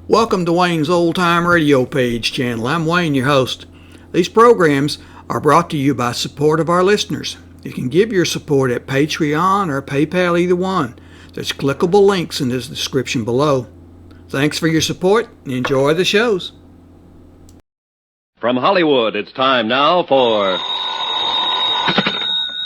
Welcome to Wayne's Old Time Radio Page channel. I'm Wayne, your host. These programs are brought to you by support of our listeners. You can give your support at Patreon or PayPal, either one. There's clickable links in the description below. Thanks for your support and enjoy the shows. From Hollywood, it's time now for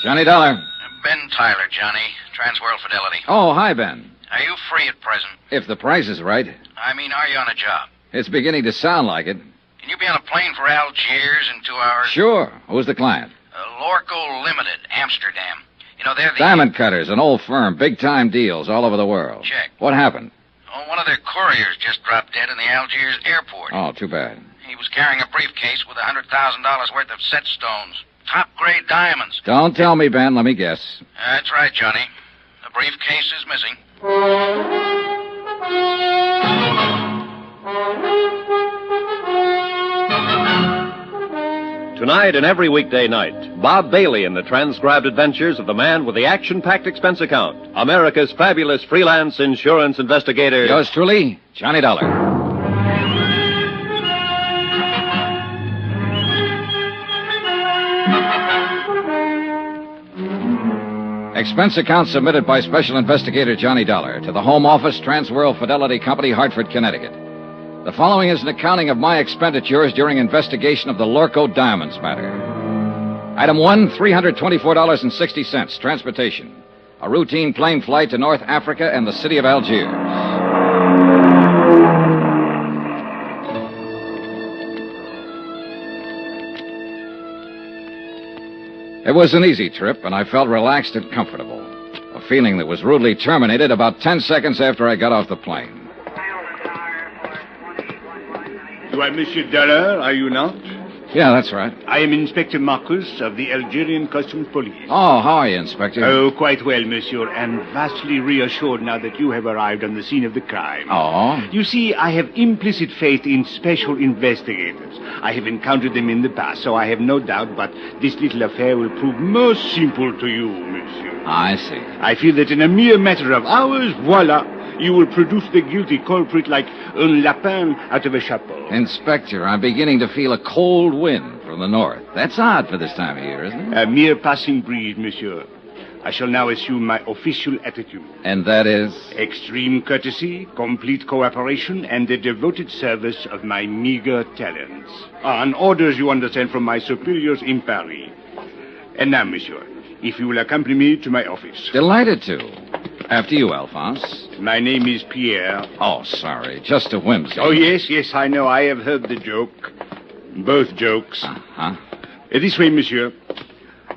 Johnny Dollar. Ben Tyler, Johnny. Transworld Fidelity. Oh, hi, Ben. Are you free at present? If the price is right. I mean, are you on a job? It's beginning to sound like it. Can you be on a plane for Algiers in 2 hours? Sure. Who's the client? Lorcoe Ltd, Amsterdam. You know, they're the... Diamond Cutters, an old firm. Big-time deals all over the world. Check. What happened? Oh, one of their couriers just dropped dead in the Algiers airport. Oh, too bad. He was carrying a briefcase with $100,000 worth of set stones. Top-grade diamonds. Don't tell me, Ben. Let me guess. That's right, Johnny. The briefcase is missing. Tonight and every weekday night, Bob Bailey in the transcribed adventures of the man with the action-packed expense account, America's fabulous freelance insurance investigator. Yours truly, Johnny Dollar. Expense account submitted by Special Investigator Johnny Dollar to the Home Office, Transworld Fidelity Company, Hartford, Connecticut. The following is an accounting of my expenditures during investigation of the Lorcoe Diamonds Matter. Item 1, $324.60, transportation. A routine plane flight to North Africa and the city of Algiers. It was an easy trip, and I felt relaxed and comfortable. A feeling that was rudely terminated about 10 seconds after I got off the plane. You are Monsieur Dollar, are you not? Yeah, that's right. I am Inspector Marcus of the Algerian Customs Police. Oh, how are you, Inspector? Oh, quite well, monsieur, and vastly reassured now that you have arrived on the scene of the crime. Oh? You see, I have implicit faith in special investigators. I have encountered them in the past, so I have no doubt, but this little affair will prove most simple to you, monsieur. I see. I feel that in a mere matter of hours, voila, you will produce the guilty culprit like un lapin out of a chapeau. Inspector, I'm beginning to feel a cold wind from the north. That's odd for this time of year, isn't it? A mere passing breeze, monsieur. I shall now assume my official attitude. And that is? Extreme courtesy, complete cooperation, and the devoted service of my meager talents. On orders, you understand, from my superiors in Paris. And now, monsieur, if you will accompany me to my office. Delighted to. After you, Alphonse. My name is Pierre. Oh, sorry. Just a whimsy. Oh, yes, I know. I have heard the joke. Both jokes. Uh-huh. This way, monsieur.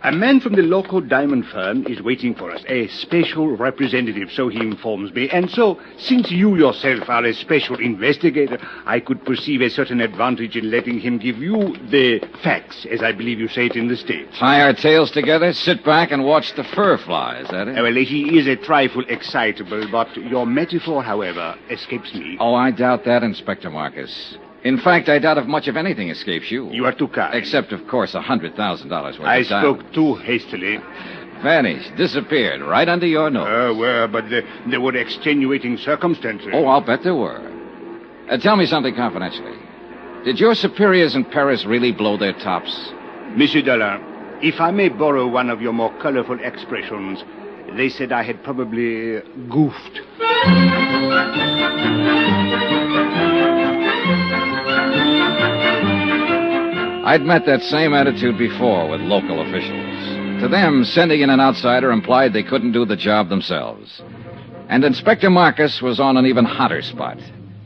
A man from the Lorcoe diamond firm is waiting for us. A special representative, so he informs me. And so, since you yourself are a special investigator, I could perceive a certain advantage in letting him give you the facts, as I believe you say it in the States. Tie our tails together, sit back, and watch the fur fly. Is that it? Well, he is a trifle excitable, but your metaphor, however, escapes me. Oh, I doubt that, Inspector Marcus. In fact, I doubt if much of anything escapes you. You are too kind. Except, of course, $100,000 worth I of diamonds. spoke too hastily. Vanished, disappeared, right under your nose. Well, but there were extenuating circumstances. Oh, I'll bet there were. Tell me something confidentially. Did your superiors in Paris really blow their tops? Monsieur Dollar, if I may borrow one of your more colorful expressions, they said I had probably goofed. I'd met that same attitude before with local officials. To them, sending in an outsider implied they couldn't do the job themselves. And Inspector Marcus was on an even hotter spot.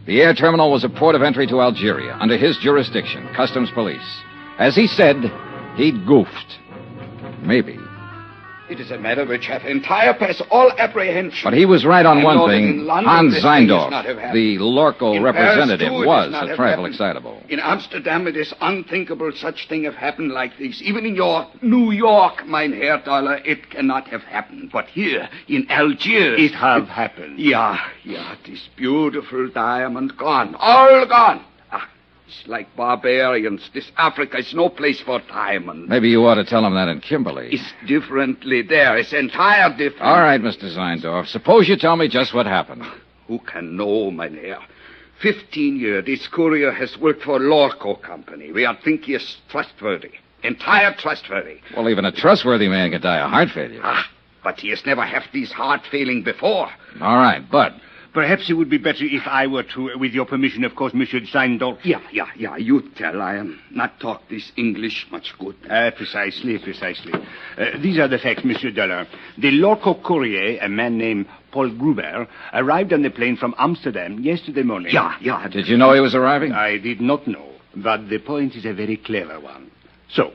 The air terminal was a port of entry to Algeria, under his jurisdiction, Customs Police. As he said, he'd goofed. Maybe. It is a matter which hath entire past all apprehension. But he was right on one thing. Hans this thing is Zeindorf, not have happened. the Lorcoe In representative, Paris, too, it was is not a have trifle happened. excitable. In Amsterdam, it is unthinkable such thing have happened like this. Even in your New York, mein Herr Dollar, it cannot have happened. But here, in Algiers... It have happened. Yeah, this beautiful diamond gone. All gone. It's like barbarians. This Africa is no place for diamonds. Maybe you ought to tell him that in Kimberley. It's differently there. It's entire different. All right, Mr. Zeindorf. Suppose you tell me just what happened. Who can know, mein Herr? 15 years, this courier has worked for Lorcoe Company. We are think he is trustworthy. Entire trustworthy. Well, even a trustworthy man can die of heart failure. But he has never had this heart failing before. All right, but... Perhaps it would be better if I were to, with your permission, of course, Monsieur Seindorf. Yeah, you tell. I am not talk this English much good. Precisely. These are the facts, Monsieur Dollar. The Lorcoe courier, a man named Paul Gruber, arrived on the plane from Amsterdam yesterday morning. Yeah. Did you know he was arriving? I did not know, but the point is a very clever one. So,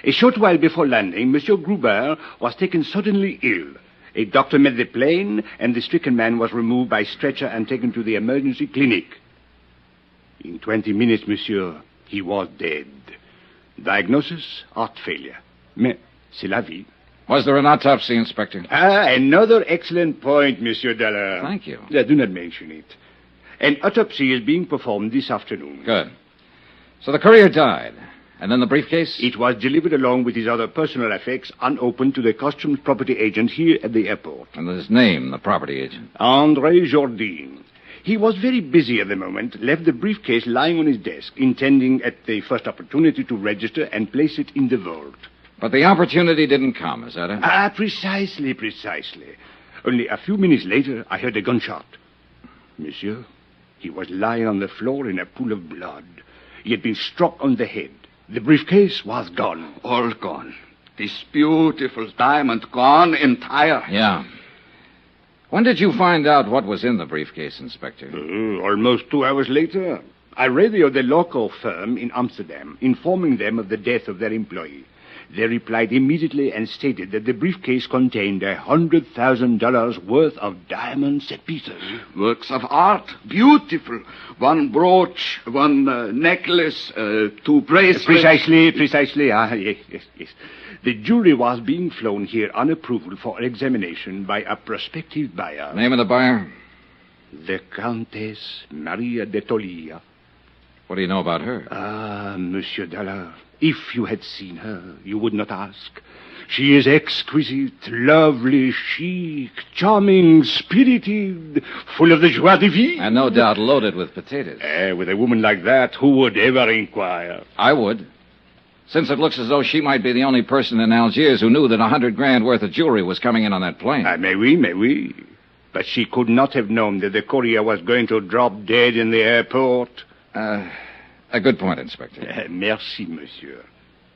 a short while before landing, Monsieur Gruber was taken suddenly ill. A doctor met the plane, and the stricken man was removed by stretcher and taken to the emergency clinic. In 20 minutes, monsieur, he was dead. Diagnosis, heart failure. Mais c'est la vie. Was there an autopsy, Inspector? Another excellent point, Monsieur Dollar. Thank you. Do not mention it. An autopsy is being performed this afternoon. Good. So the courier died. And then the briefcase? It was delivered along with his other personal effects unopened to the customs property agent here at the airport. And his name, the property agent? André Jourdain. He was very busy at the moment, left the briefcase lying on his desk, intending at the first opportunity to register and place it in the vault. But the opportunity didn't come, is that it? Precisely. Only a few minutes later, I heard a gunshot. Monsieur, he was lying on the floor in a pool of blood. He had been struck on the head. The briefcase was gone. All gone. This beautiful diamond gone entire. Yeah. When did you find out what was in the briefcase, Inspector? Almost 2 hours later. I radioed the Lorcoe firm in Amsterdam, informing them of the death of their employee. They replied immediately and stated that the briefcase contained $100,000 worth of diamond set pieces. Works of art. Beautiful. One brooch, one necklace, 2 bracelets. Precisely. Yes. The jury was being flown here on approval for examination by a prospective buyer. Name of the buyer? The Countess Maria de Tolia. What do you know about her? Monsieur Dollar, if you had seen her, you would not ask. She is exquisite, lovely, chic, charming, spirited, full of the joie de vivre. And no doubt loaded with potatoes. With a woman like that, who would ever inquire? I would. Since it looks as though she might be the only person in Algiers who knew that $100,000 worth of jewelry was coming in on that plane. May we. But she could not have known that the courier was going to drop dead in the airport. A good point, Inspector. Merci, monsieur.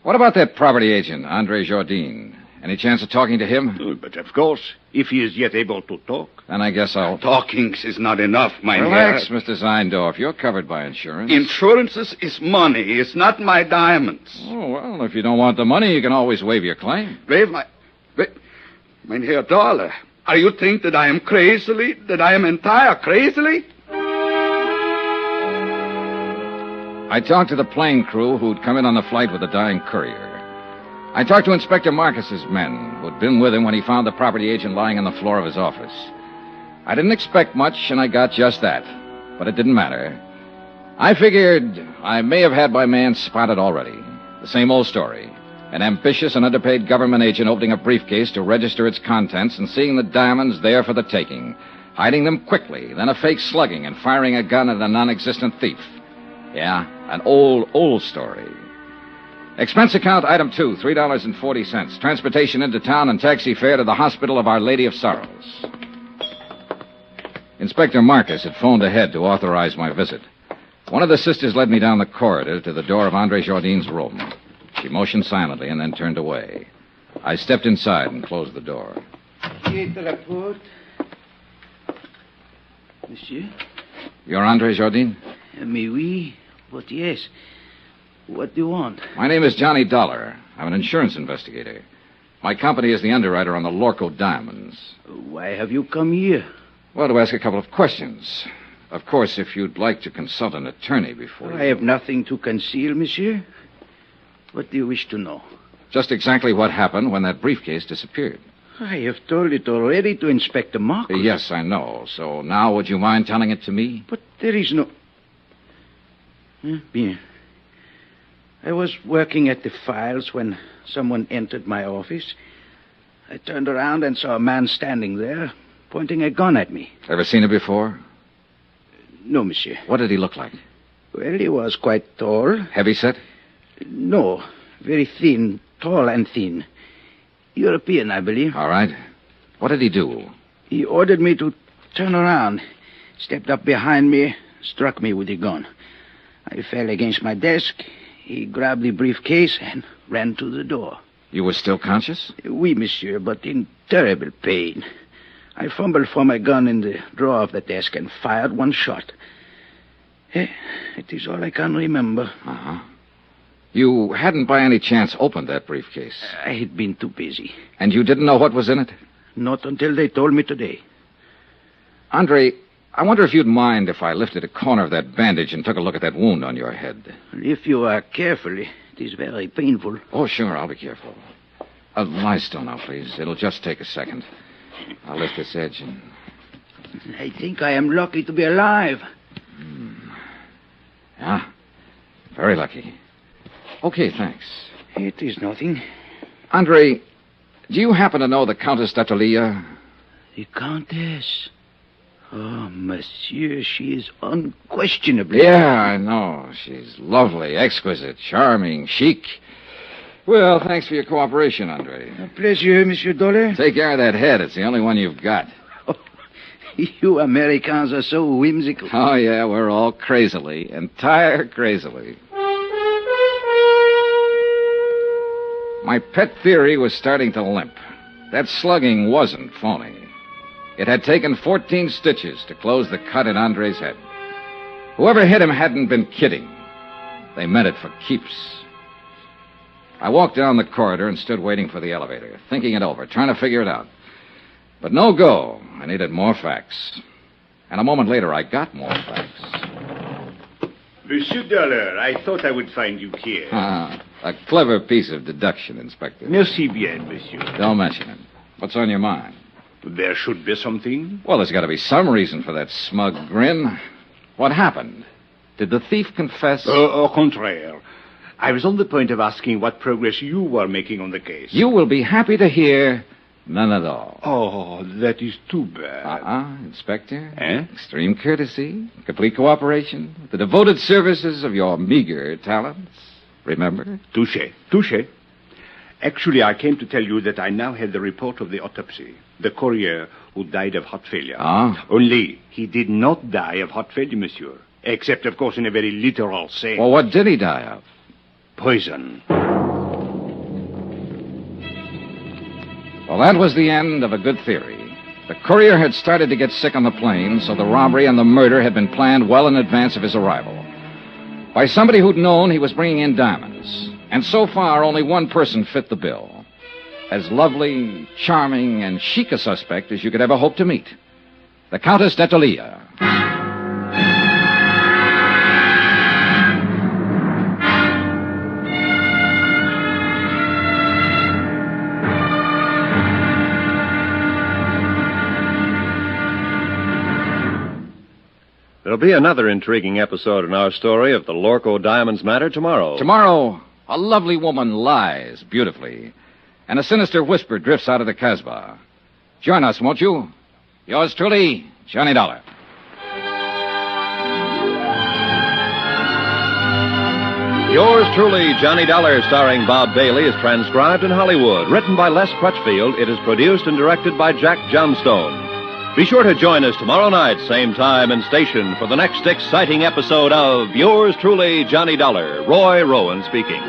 What about that property agent, André Jourdain? Any chance of talking to him? But of course, if he is yet able to talk. Then I guess I'll... Talking is not enough, my Relax, Mr. Seindorf. You're covered by insurance. Insurances is money. It's not my diamonds. Oh, well, if you don't want the money, you can always waive your claim. Mein Herr Dollar, are you think that I am crazily, that I am entire crazily? I talked to the plane crew who'd come in on the flight with the dying courier. I talked to Inspector Marcus's men, who'd been with him when he found the property agent lying on the floor of his office. I didn't expect much, and I got just that. But it didn't matter. I figured I may have had my man spotted already. The same old story. An ambitious and underpaid government agent opening a briefcase to register its contents and seeing the diamonds there for the taking. Hiding them quickly, then a fake slugging and firing a gun at a non-existent thief. Yeah, an old story. Expense account, item 2, $3.40. Transportation into town and taxi fare to the Hospital of Our Lady of Sorrows. Inspector Marcus had phoned ahead to authorize my visit. One of the sisters led me down the corridor to the door of André Jourdain's room. She motioned silently and then turned away. I stepped inside and closed the door. Monsieur? You're André Jourdain? Mais oui, but yes. What do you want? My name is Johnny Dollar. I'm an insurance investigator. My company is the underwriter on the Lorcoe Diamonds. Why have you come here? Well, to ask a couple of questions. Of course, if you'd like to consult an attorney before I have nothing to conceal, monsieur. What do you wish to know? Just exactly what happened when that briefcase disappeared. I have told it already to Inspector Marcus. Yes, I know. So now would you mind telling it to me? But there is no... Bien. I was working at the files when someone entered my office. I turned around and saw a man standing there, pointing a gun at me. Ever seen it before? No, monsieur. What did he look like? Well, he was quite tall. Heavy set? No, very thin, tall and thin. European, I believe. All right. What did he do? He ordered me to turn around, stepped up behind me, struck me with a gun. I fell against my desk. He grabbed the briefcase and ran to the door. You were still conscious? Oui, monsieur, but in terrible pain. I fumbled for my gun in the drawer of the desk and fired one shot. It is all I can remember. Uh-huh. You hadn't by any chance opened that briefcase? I had been too busy. And you didn't know what was in it? Not until they told me today. Andre, I wonder if you'd mind if I lifted a corner of that bandage and took a look at that wound on your head. If you are careful, it is very painful. Oh, sure, I'll be careful. Lie still now, please. It'll just take a second. I'll lift this edge and... I think I am lucky to be alive. Yeah, very lucky. Okay, thanks. It is nothing. Andre, do you happen to know the Countess d'Atalia? The Countess. Oh, monsieur, she is unquestionably... Yeah, I know. She's lovely, exquisite, charming, chic. Well, thanks for your cooperation, Andre. A pleasure, Monsieur Dollar. Take care of that head. It's the only one you've got. Oh, you Americans are so whimsical. Oh, yeah, we're all crazily, entire crazily. My pet theory was starting to limp. That slugging wasn't phony. It had taken 14 stitches to close the cut in Andre's head. Whoever hit him hadn't been kidding. They meant it for keeps. I walked down the corridor and stood waiting for the elevator, thinking it over, trying to figure it out. But no go. I needed more facts. And a moment later, I got more facts. Monsieur Dollar, I thought I would find you here. A clever piece of deduction, Inspector. Merci bien, monsieur. Don't mention it. What's on your mind? There should be something. Well, there's got to be some reason for that smug grin. What happened? Did the thief confess? Au contraire. I was on the point of asking what progress you were making on the case. You will be happy to hear none at all. Oh, that is too bad. Inspector. Eh? Extreme courtesy, complete cooperation, the devoted services of your meager talents. Remember? Touché. Actually, I came to tell you that I now have the report of the autopsy. The courier who died of heart failure. Only, he did not die of heart failure, monsieur. Except, of course, in a very literal sense. Well, what did he die of? Poison. Well, that was the end of a good theory. The courier had started to get sick on the plane, so the robbery and the murder had been planned well in advance of his arrival. By somebody who'd known he was bringing in diamonds. And so far, only one person fit the bill. As lovely, charming, and chic a suspect as you could ever hope to meet. The Countess d'Atalia. There'll be another intriguing episode in our story of the Lorcoe Diamonds Matter tomorrow. Tomorrow, a lovely woman lies beautifully, and a sinister whisper drifts out of the Casbah. Join us, won't you? Yours truly, Johnny Dollar. Yours truly, Johnny Dollar, starring Bob Bailey, is transcribed in Hollywood. Written by Les Crutchfield, it is produced and directed by Jack Johnstone. Be sure to join us tomorrow night, same time and station, for the next exciting episode of Yours truly, Johnny Dollar. Roy Rowan speaking.